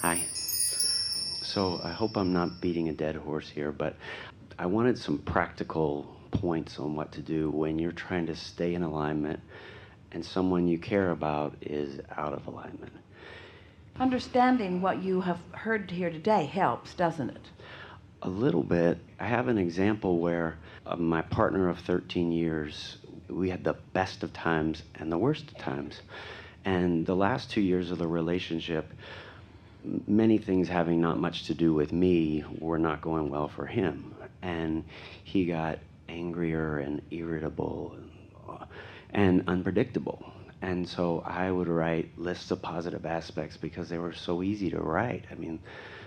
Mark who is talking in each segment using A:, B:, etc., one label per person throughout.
A: Hi. So I hope I'm not beating a dead horse here, but I wanted some practical points on what to do when you're trying to stay in alignment and someone you care about is out of alignment.
B: Understanding what you have heard here today helps, doesn't it?
A: A little bit. I have an example where my partner of 13 years, we had the best of times and the worst of times. And the last 2 years of the relationship, many things having not much to do with me were not going well for him. And he got angrier and irritable and unpredictable. And so I would write lists of positive aspects because they were so easy to write. I mean,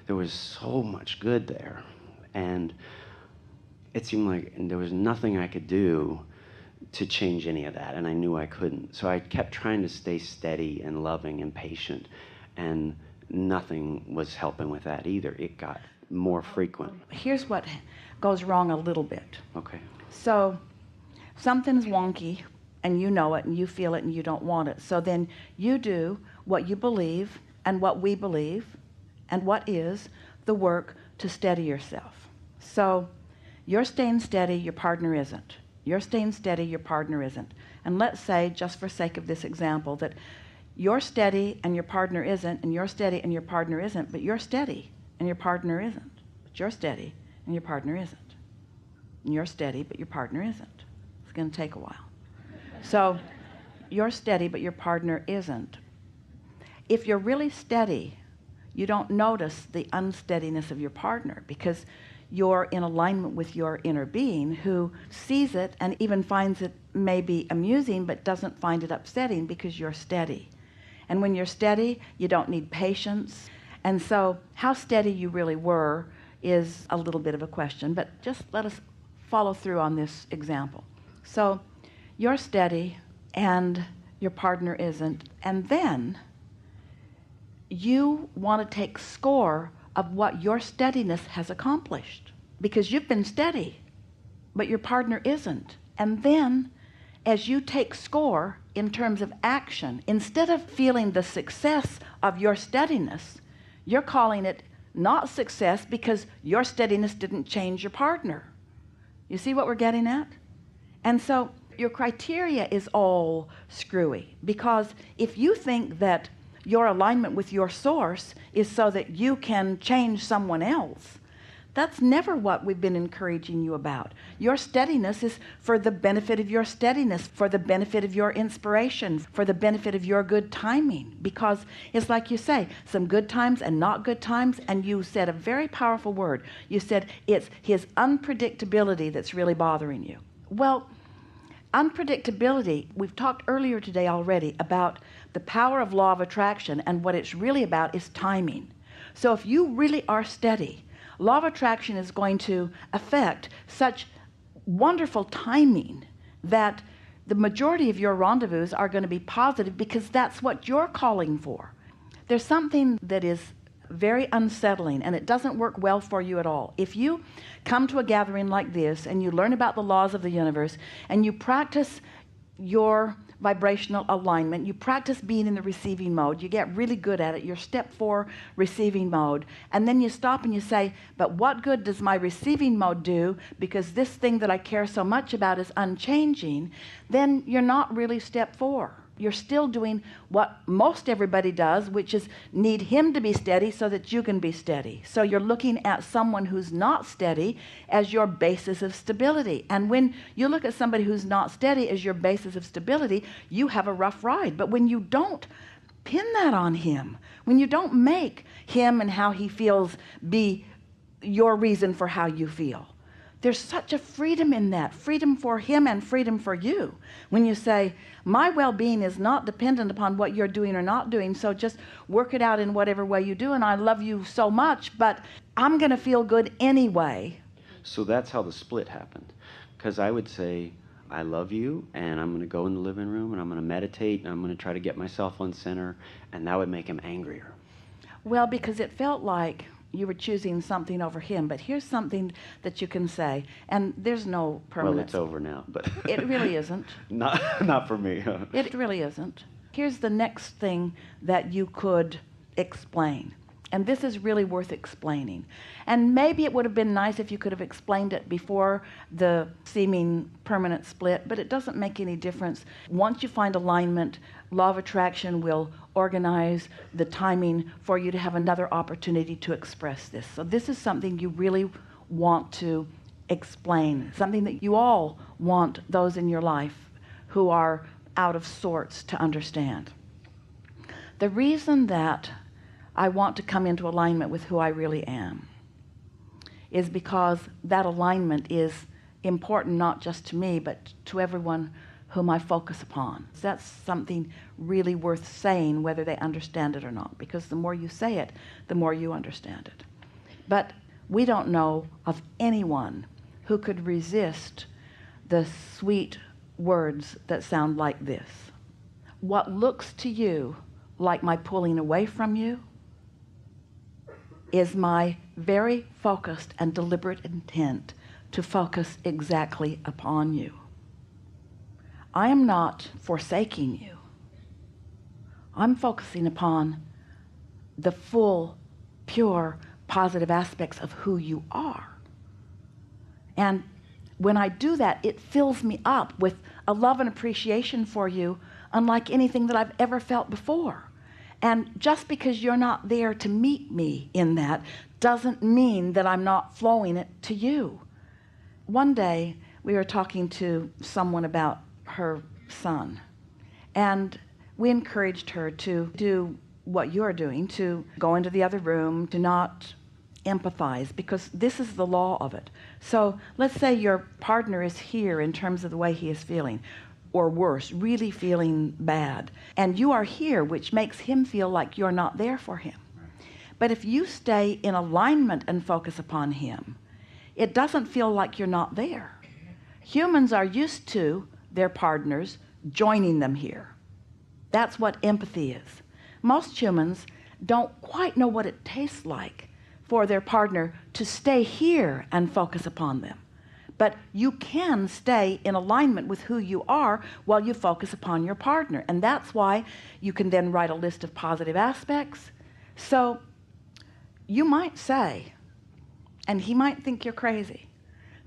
A: there was so much good there. And it seemed like there was nothing I could do to change any of that, and I knew I couldn't. So I kept trying to stay steady and loving and patient, and nothing was helping with that either. It got more frequent.
B: Here's what goes wrong a little bit.
A: Okay.
B: So something's wonky, and you know it, and you feel it, and you don't want it. So then you do what you believe and what we believe and what is the work to steady yourself. So you're staying steady, your partner isn't. You're staying steady, your partner isn't. And let's say, just for sake of this example, that you're steady and your partner isn't, and you're steady and your partner isn't, but you're steady and your partner isn't. But you're steady and your partner isn't. And you're steady, but your partner isn't. It's going to take a while. So you're steady, but your partner isn't. If you're really steady, you don't notice the unsteadiness of your partner because you're in alignment with your inner being who sees it and even finds it maybe amusing but doesn't find it upsetting because you're steady. And when you're steady, you don't need patience. And so how steady you really were is a little bit of a question, but just let us follow through on this example. So you're steady and your partner isn't, and then you want to take score of what your steadiness has accomplished because you've been steady, but your partner isn't. And then as you take score in terms of action, instead of feeling the success of your steadiness, you're calling it not success because your steadiness didn't change your partner. You see what we're getting at? And so your criteria is all screwy because if you think that your alignment with your source is so that you can change someone else, that's never what we've been encouraging you about. Your steadiness is for the benefit of your steadiness, for the benefit of your inspiration, for the benefit of your good timing. Because it's like you say, some good times and not good times, and you said a very powerful word. You said it's his unpredictability that's really bothering you. Well, unpredictability, we've talked earlier today already about the power of law of attraction, and what it's really about is timing. So if you really are steady, law of attraction is going to affect such wonderful timing that the majority of your rendezvous are going to be positive because that's what you're calling for. There's something that is very unsettling and it doesn't work well for you at all. If you come to a gathering like this and you learn about the laws of the universe and you practice your vibrational alignment, you practice being in the receiving mode, you get really good at it, you're step 4 receiving mode, and then you stop and you say, but what good does my receiving mode do because this thing that I care so much about is unchanging, then you're not really step 4. You're still doing what most everybody does, which is need him to be steady so that you can be steady. So you're looking at someone who's not steady as your basis of stability. And when you look at somebody who's not steady as your basis of stability, you have a rough ride. But when you don't pin that on him, when you don't make him and how he feels be your reason for how you feel, there's such a freedom in that, freedom for him and freedom for you. When you say, my well-being is not dependent upon what you're doing or not doing, so just work it out in whatever way you do, and I love you so much, but I'm going to feel good anyway.
A: So that's how the split happened. Because I would say, I love you, and I'm going to go in the living room, and I'm going to meditate, and I'm going to try to get myself on center, and that would make him angrier.
B: Well, because it felt like you were choosing something over him. But here's something that you can say, and there's no permanent.
A: Well, it's over now, but
B: it really isn't.
A: Not for me.
B: It really isn't. Here's the next thing that you could explain. And this is really worth explaining. And maybe it would have been nice if you could have explained it before the seeming permanent split, but it doesn't make any difference. Once you find alignment, law of attraction will organize the timing for you to have another opportunity to express this. So this is something you really want to explain, something that you all want those in your life who are out of sorts to understand. The reason that I want to come into alignment with who I really am is because that alignment is important not just to me, but to everyone whom I focus upon. That's something really worth saying, whether they understand it or not, because the more you say it, the more you understand it. But we don't know of anyone who could resist the sweet words that sound like this. What looks to you like my pulling away from you is my very focused and deliberate intent to focus exactly upon you. I am not forsaking you. I'm focusing upon the full, pure, positive aspects of who you are. And when I do that, it fills me up with a love and appreciation for you unlike anything that I've ever felt before. And just because you're not there to meet me in that doesn't mean that I'm not flowing it to you. One day we were talking to someone about her son, and we encouraged her to do what you're doing, to go into the other room, to not empathize, because this is the law of it. So let's say your partner is here in terms of the way he is feeling, or worse, really feeling bad, and you are here, which makes him feel like you're not there for him. But if you stay in alignment and focus upon him, it doesn't feel like you're not there. Humans are used to their partners joining them here. That's what empathy is. Most humans don't quite know what it tastes like for their partner to stay here and focus upon them. But you can stay in alignment with who you are while you focus upon your partner. And that's why you can then write a list of positive aspects. So you might say, and he might think you're crazy,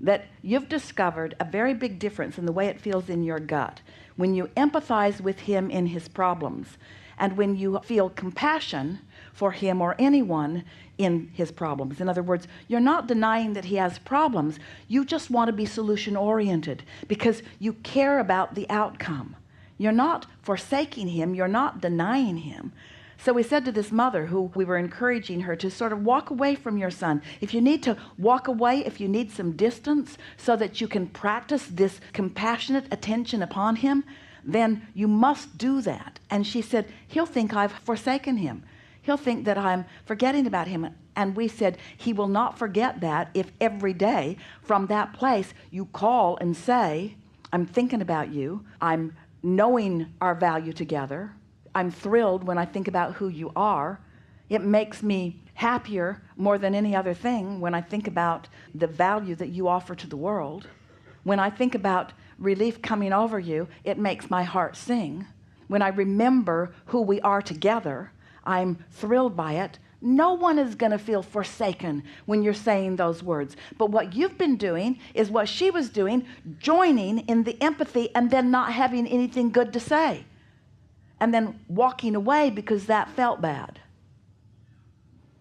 B: that you've discovered a very big difference in the way it feels in your gut when you empathize with him in his problems, and when you feel compassion for him or anyone in his problems. In other words, you're not denying that he has problems. You just want to be solution oriented because you care about the outcome. You're not forsaking him. You're not denying him. So we said to this mother, who we were encouraging her to sort of walk away from your son. If you need to walk away, if you need some distance so that you can practice this compassionate attention upon him, then you must do that. And she said, he'll think I've forsaken him. He'll think that I'm forgetting about him. And we said, he will not forget that if every day from that place you call and say, I'm thinking about you. I'm knowing our value together. I'm thrilled when I think about who you are. It makes me happier more than any other thing when I think about the value that you offer to the world. When I think about relief coming over you, it makes my heart sing. When I remember who we are together, I'm thrilled by it. No one is going to feel forsaken when you're saying those words. But what you've been doing is what she was doing, joining in the empathy and then not having anything good to say. And then walking away because that felt bad.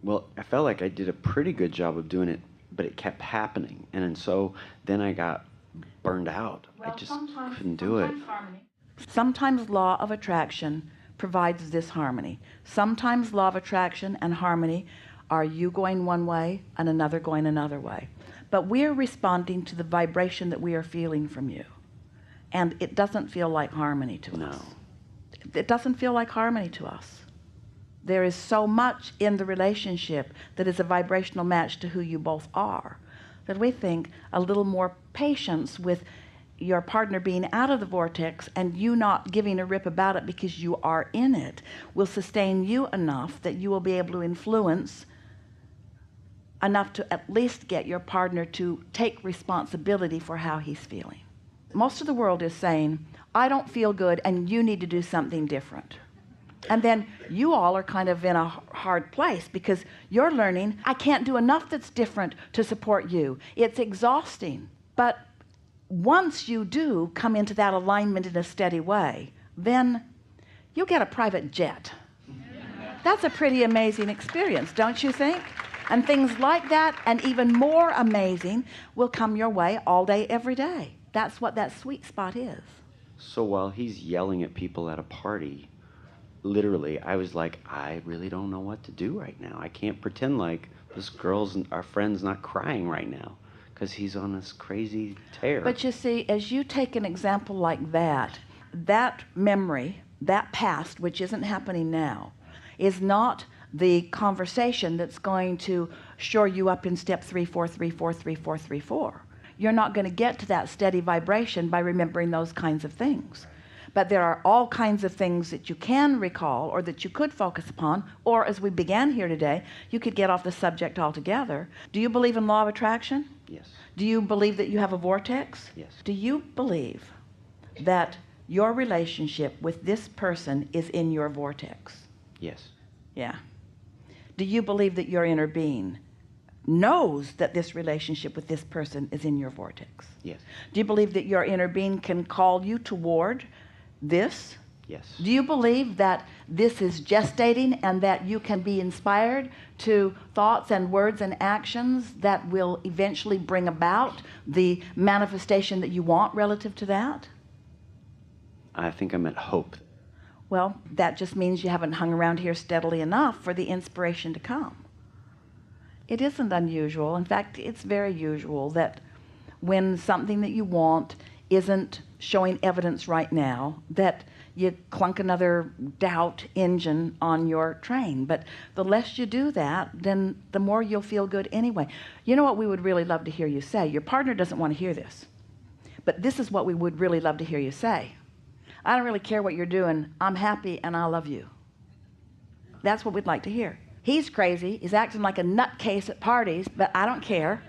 A: Well, I felt like I did a pretty good job of doing it, but it kept happening. And so then I got burned out. I just couldn't do it.
B: Sometimes law of attraction provides this harmony. Sometimes law of attraction and harmony are you going one way and another going another way. But we're responding to the vibration that we are feeling from you. And it doesn't feel like harmony to us. It doesn't feel like harmony to us. There is so much in the relationship that is a vibrational match to who you both are, that we think a little more patience with your partner being out of the vortex and you not giving a rip about it because you are in it will sustain you enough that you will be able to influence enough to at least get your partner to take responsibility for how he's feeling. Most of the world is saying, I don't feel good and you need to do something different. And then you all are kind of in a hard place because you're learning, I can't do enough that's different to support you. It's exhausting. But once you do come into that alignment in a steady way, then you'll get a private jet. That's a pretty amazing experience, don't you think? And things like that and even more amazing will come your way all day, every day. That's what that sweet spot is.
A: So while he's yelling at people at a party, literally, I was like, I really don't know what to do right now. I can't pretend like this girl's, our friend's not crying right now because he's on this crazy tear.
B: But you see, as you take an example like that, that memory, that past, which isn't happening now, is not the conversation that's going to shore you up in step 3, 4, 3, 4, 3, 4, 3, 4. You're not going to get to that steady vibration by remembering those kinds of things. But there are all kinds of things that you can recall or that you could focus upon, or as we began here today, you could get off the subject altogether. Do you believe in law of attraction?
A: Yes.
B: Do you believe that you have a vortex?
A: Yes.
B: Do you believe that your relationship with this person is in your vortex?
A: Yes.
B: Yeah. Do you believe that your inner being knows that this relationship with this person is in your vortex?
A: Yes.
B: Do you believe that your inner being can call you toward this?
A: Yes.
B: Do you believe that this is gestating and that you can be inspired to thoughts and words and actions that will eventually bring about the manifestation that you want relative to that?
A: I think I'm at hope.
B: Well, that just means you haven't hung around here steadily enough for the inspiration to come. It isn't unusual. In fact, it's very usual that when something that you want isn't showing evidence right now, that you clunk another doubt engine on your train. But the less you do that, then the more you'll feel good anyway. You know what we would really love to hear you say? Your partner doesn't want to hear this. But this is what we would really love to hear you say. I don't really care what you're doing. I'm happy and I love you. That's what we'd like to hear. He's crazy. He's acting like a nutcase at parties, but I don't care.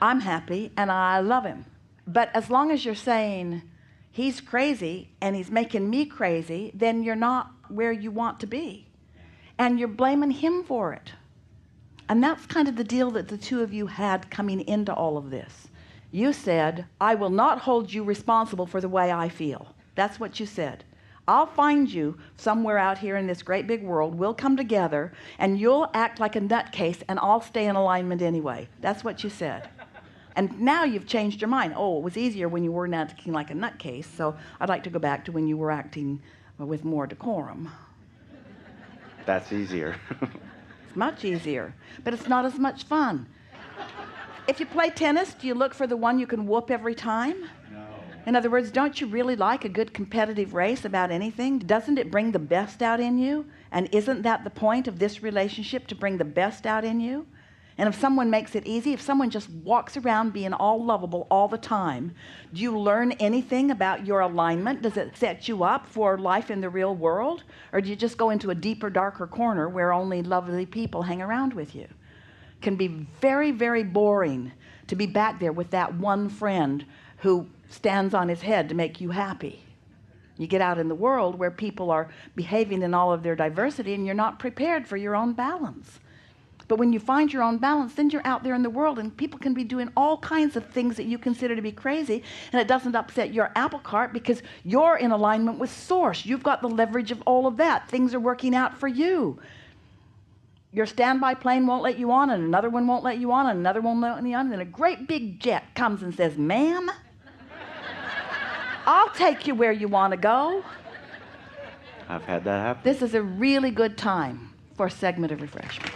B: I'm happy and I love him. But as long as you're saying he's crazy and he's making me crazy, then you're not where you want to be. And you're blaming him for it. And that's kind of the deal that the two of you had coming into all of this. You said, I will not hold you responsible for the way I feel. That's what you said. I'll find you somewhere out here in this great big world. We'll come together and you'll act like a nutcase and I'll stay in alignment anyway. That's what you said. And now you've changed your mind. Oh, it was easier when you weren't acting like a nutcase, so I'd like to go back to when you were acting with more decorum.
A: That's easier.
B: It's much easier, but it's not as much fun. If you play tennis, do you look for the one you can whoop every time?
A: No.
B: In other words, don't you really like a good competitive race about anything? Doesn't it bring the best out in you? And isn't that the point of this relationship, to bring the best out in you? And if someone makes it easy, if someone just walks around being all lovable all the time, do you learn anything about your alignment? Does it set you up for life in the real world? Or do you just go into a deeper, darker corner where only lovely people hang around with you? It can be very, very boring to be back there with that one friend who stands on his head to make you happy. You get out in the world where people are behaving in all of their diversity and you're not prepared for your own balance. But when you find your own balance, then you're out there in the world and people can be doing all kinds of things that you consider to be crazy, and it doesn't upset your apple cart because you're in alignment with Source. You've got the leverage of all of that. Things are working out for you. Your standby plane won't let you on, and another one won't let you on, and another one won't let you on, and then a great big jet comes and says, ma'am, I'll take you where you want to go.
A: I've had that happen.
B: This is a really good time for a segment of refreshment.